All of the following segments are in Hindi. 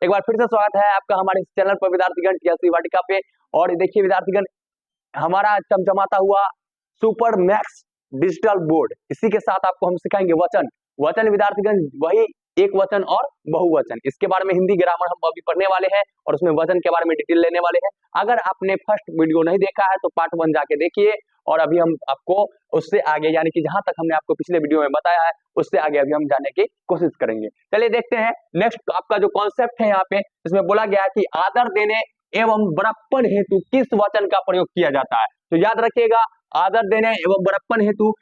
एक बार फिर से स्वागत है आपका हमारे इस चैनल पर विद्यार्थीगण टीएलसी वाटिका पे। और देखिए विद्यार्थीगण, हमारा चमचमाता हुआ सुपर मैक्स डिजिटल बोर्ड, इसी के साथ आपको हम सिखाएंगे वचन। वचन विद्यार्थीगण वही एक वचन और बहुवचन, इसके बारे में हिंदी ग्रामर हम अभी पढ़ने वाले हैं और उसमें वचन के बारे में डिटेल लेने वाले हैं। अगर आपने फर्स्ट वीडियो नहीं देखा है तो पार्ट 1 जाके देखिए, और अभी हम आपको उससे आगे यानी कि जहां तक हमने आपको पिछले वीडियो में बताया है उससे आगे अभी हम जाने की कोशिश करेंगे। चलिए देखते हैं नेक्स्ट आपका जो कॉन्सेप्ट है यहाँ पे, इसमें बोला गया है कि आदर देने एवं बड़प्पन हेतु किस वचन का प्रयोग किया जाता है। तो याद रखिएगा, आदर देने एवं बड़प्पन हेतु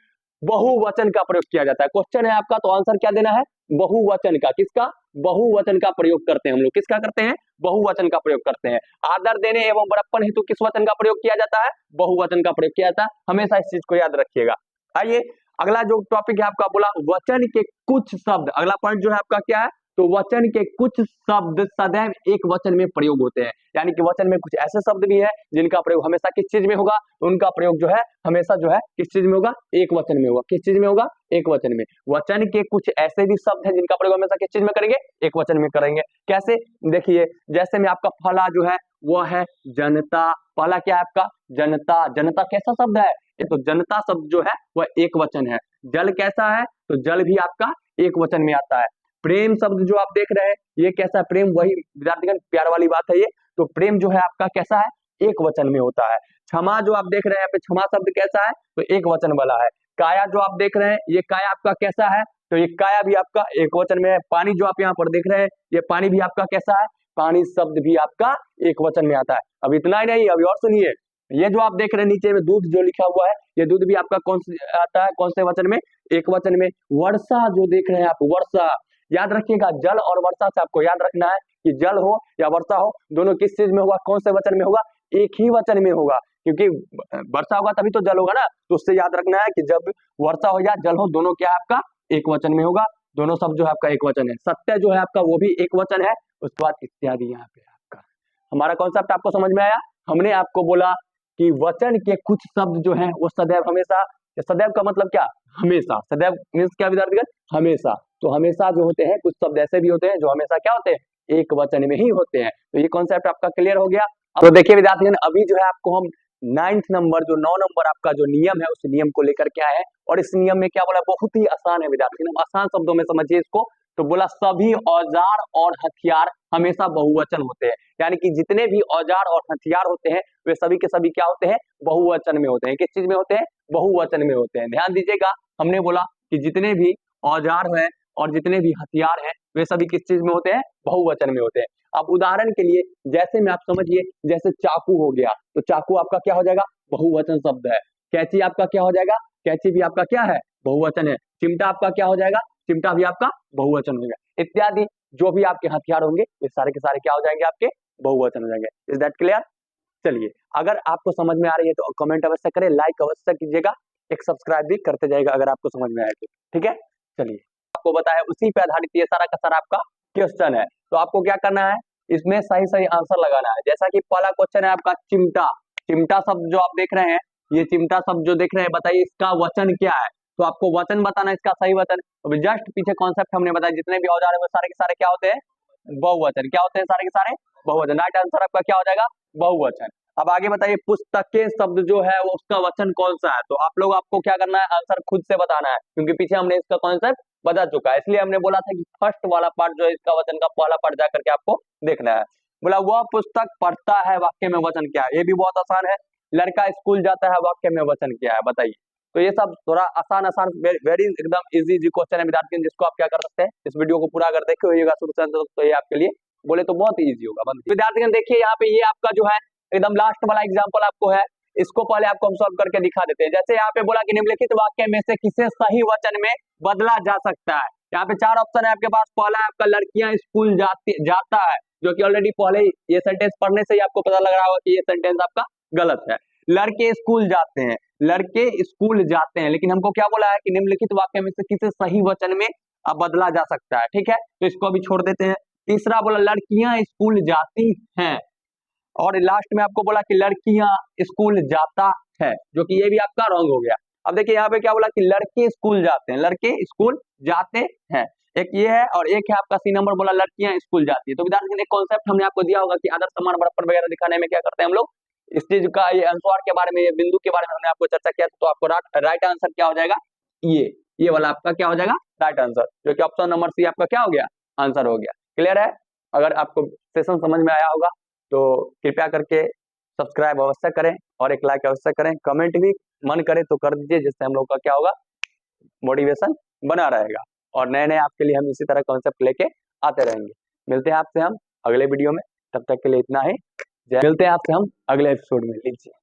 बहुवचन का प्रयोग किया जाता है। क्वेश्चन है आपका, तो आंसर क्या देना है? बहुवचन का। किसका? बहुवचन का प्रयोग करते हैं हम लोग। किसका करते हैं? बहुवचन का प्रयोग करते हैं। आदर देने एवं बड़प्पन हेतु किस वचन का प्रयोग किया जाता है? बहुवचन का प्रयोग किया जाता है। हमेशा इस चीज को याद रखिएगा। आइए अगला जो टॉपिक है आपका, बोला वचन के कुछ शब्द। अगला पॉइंट जो है आपका क्या है? तो वचन के कुछ शब्द सदैव एक वचन में प्रयोग होते हैं, यानी कि वचन में कुछ ऐसे शब्द भी है जिनका प्रयोग हमेशा किस चीज में होगा? उनका प्रयोग जो है हमेशा जो है किस चीज में होगा? एक वचन में होगा। किस चीज में होगा? एक वचन में। वचन के कुछ ऐसे भी शब्द हैं जिनका प्रयोग हमेशा किस चीज में करेंगे? एक वचन में करेंगे। कैसे? देखिए, जैसे में आपका फला जो है वो है जनता। पहला क्या है आपका? जनता। जनता कैसा शब्द है? तो जनता शब्द जो है वह एक वचन है। जल कैसा है? तो जल भी आपका एक वचन में आता है। प्रेम शब्द जो आप देख रहे हैं ये कैसा है? प्रेम, वही विद्यार्थीगण प्यार वाली बात है ये। तो प्रेम जो है आपका कैसा है? एक वचन में होता है। क्षमा जो आप देख रहे हैं यहाँ पे, क्षमा शब्द कैसा है? तो एक वचन वाला है। काया जो आप देख रहे हैं, ये काया आपका कैसा है? तो ये काया भी आपका एक वचन में है। पानी जो आप यहाँ पर देख रहे हैं, ये पानी भी आपका कैसा है? पानी शब्द भी आपका एक वचन में आता है। अब इतना ही नहीं, अभी और सुनिए, ये जो आप देख रहे हैं नीचे में दूध जो लिखा हुआ है, ये दूध भी आपका कौन से आता है? कौन से वचन में? एक वचन में। वर्षा जो देख रहे हैं आप, वर्षा, याद रखिएगा, जल और वर्षा से आपको याद रखना है कि जल हो या वर्षा हो, दोनों किस चीज में होगा? कौन से वचन में होगा? एक ही वचन में होगा, क्योंकि वर्षा होगा तभी तो जल होगा ना। तो उससे याद रखना है कि जब वर्षा हो या जल हो, दोनों क्या है आपका? एक वचन में होगा। दोनों शब्द जो है आपका एक वचन है। सत्य जो है आपका वो भी एक वचन है। उसके बाद इत्यादि यहाँ पे आपका। हमारा कॉन्सेप्ट आपको समझ में आया? हमने आपको बोला कि वचन के कुछ शब्द जो है वो सदैव हमेशा, सदैव का मतलब क्या? हमेशा। सदैव मीन्स क्या विद्यार्थीगण? हमेशा। तो हमेशा जो होते हैं कुछ शब्द ऐसे भी होते हैं जो हमेशा क्या होते हैं? एक वचन में ही होते हैं। तो ये कॉन्सेप्ट आपका क्लियर हो गया। तो देखिए विद्यार्थीगण, अभी जो है आपको हम 9th नंबर, जो 9 नंबर आपका जो नियम है उस नियम को लेकर के आए हैं। और इस नियम में क्या बोला? बहुत ही आसान है विद्यार्थीगण, आसान शब्दों में समझिए इसको। तो बोला सभी औजार और हथियार हमेशा बहुवचन होते हैं, यानी कि जितने भी औजार और हथियार होते हैं वे सभी के सभी क्या होते हैं? बहुवचन में होते हैं। किस चीज में होते हैं? बहुवचन में होते हैं। ध्यान दीजिएगा, हमने बोला कि जितने भी औजार हैं और जितने भी हथियार हैं वे सभी किस चीज में होते हैं? बहुवचन में होते हैं। अब उदाहरण के लिए जैसे में आप समझिए, जैसे चाकू हो गया, तो चाकू आपका क्या हो जाएगा? बहुवचन शब्द है। कैंची आपका क्या हो जाएगा? कैंची भी आपका क्या है? बहुवचन है। चिमटा आपका क्या हो जाएगा? चिमटा भी आपका बहुवचन हो जाएगा। इत्यादि जो भी आपके हथियार होंगे वे सारे के सारे क्या हो जाएंगे? आपके बहुवचन हो जाएंगे। Is that clear? चलिए, अगर आपको समझ में आ रही है तो कमेंट अवश्य करें, लाइक अवश्य कीजिएगा, एक सब्सक्राइब भी करते जाएगा अगर आपको समझ में आए तो। ठीक है, चलिए, आपको बताया उसी पे आधारित ये सारा का सारा आपका क्वेश्चन है। तो आपको क्या करना है? इसमें सही सही आंसर लगाना है। जैसा कि पहला क्वेश्चन है आपका चिमटा। चिमटा शब्द जो आप देख रहे हैं, ये चिमटा शब्द जो देख रहे हैं, बताइए इसका वचन क्या है? तो आपको वचन बताना है, इसका सही वचन। तो जस्ट पीछे कॉन्सेप्ट हमने बताया, जितने भी औजार है वो सारे के सारे क्या होते हैं? बहुवचन। क्या होते हैं? सारे के सारे बहुवचन। राइट आंसर आपका क्या हो जाएगा? बहुवचन। अब आगे बताइए, पुस्तकें शब्द जो है वो उसका वचन कौन सा है? तो आप लोग, आपको क्या करना है? आंसर खुद से बताना है, क्योंकि पीछे हमने इसका कॉन्सेप्ट बता चुका है। इसलिए हमने बोला था कि फर्स्ट वाला पार्ट जो है इसका वचन का पहला पार्ट जाकर के आपको देखना है। बोला वह पुस्तक पढ़ता है, वाक्य में वचन क्या है? ये भी बहुत आसान है। लड़का स्कूल जाता है, वाक्य में वचन क्या है? बताइए। तो ये सब थोड़ा आसान आसान, वेरी एकदम इजी क्वेश्चन है विद्यार्थी, जिसको आप क्या कर सकते हैं, इस वीडियो को पूरा अगर देखे होइएगा शुरू से अंत तक, तो ये आपके लिए बोले तो बहुत इजी होगा। विद्यार्थी देखिए यहाँ पे, ये आपका जो है एकदम लास्ट वाला एग्जाम्पल आपको है, इसको पहले आपको हम सॉल्व करके दिखा देते हैं। जैसे यहाँ पे बोला कि निम्नलिखित वाक्य में से किसे सही वचन में बदला जा सकता है? यहाँ पे 4 ऑप्शन है आपके पास। पहला है आपका लड़कियां स्कूल जाता है, जो कि ऑलरेडी पहले ये सेंटेंस पढ़ने से ही आपको पता लग रहा होगा कि ये सेंटेंस आपका गलत है। लड़के स्कूल जाते हैं, लड़के स्कूल जाते हैं, लेकिन हमको क्या बोला है कि निम्नलिखित वाक्य में से किसे सही वचन में अब बदला जा सकता है। ठीक है, तो इसको अभी छोड़ देते हैं। तीसरा बोला लड़कियां स्कूल जाती हैं, और लास्ट में आपको बोला कि लड़कियां स्कूल जाता है, जो कि ये भी आपका रॉन्ग हो गया। अब देखिए यहाँ पे क्या बोला कि लड़के स्कूल जाते हैं, लड़के स्कूल जाते हैं। एक ये है और एक है आपका सी नंबर बोला लड़कियां स्कूल जाती है। तो विद्यार्थी एक कॉन्सेप्ट हमने आपको दिया होगा कि आदर्श समान बड़प्पन वगैरह दिखाने में क्या करते हैं हम लोग, इस चीज का ये अनुस्वार के बारे में, ये बिंदु के बारे में हमने आपको चर्चा किया। तो आपको राइट आंसर क्या हो जाएगा, ये वाला आपका क्या हो जाएगा राइट आंसर, जो कि ऑप्शन नंबर सी आपका क्या हो गया आंसर हो गया। क्लियर है? अगर आपको सेशन समझ में आया होगा तो कृपया करके सब्सक्राइब अवश्य करें और एक लाइक अवश्य करें, कमेंट भी मन करे तो कर दीजिए, जिससे हम लोग का क्या होगा मोटिवेशन बना रहेगा और नए नए आपके लिए हम इसी तरह कॉन्सेप्ट लेके आते रहेंगे। मिलते हैं आपसे हम अगले वीडियो में, तब तक के लिए इतना ही। मिलते हैं आपसे हम अगले एपिसोड में। लीजिए।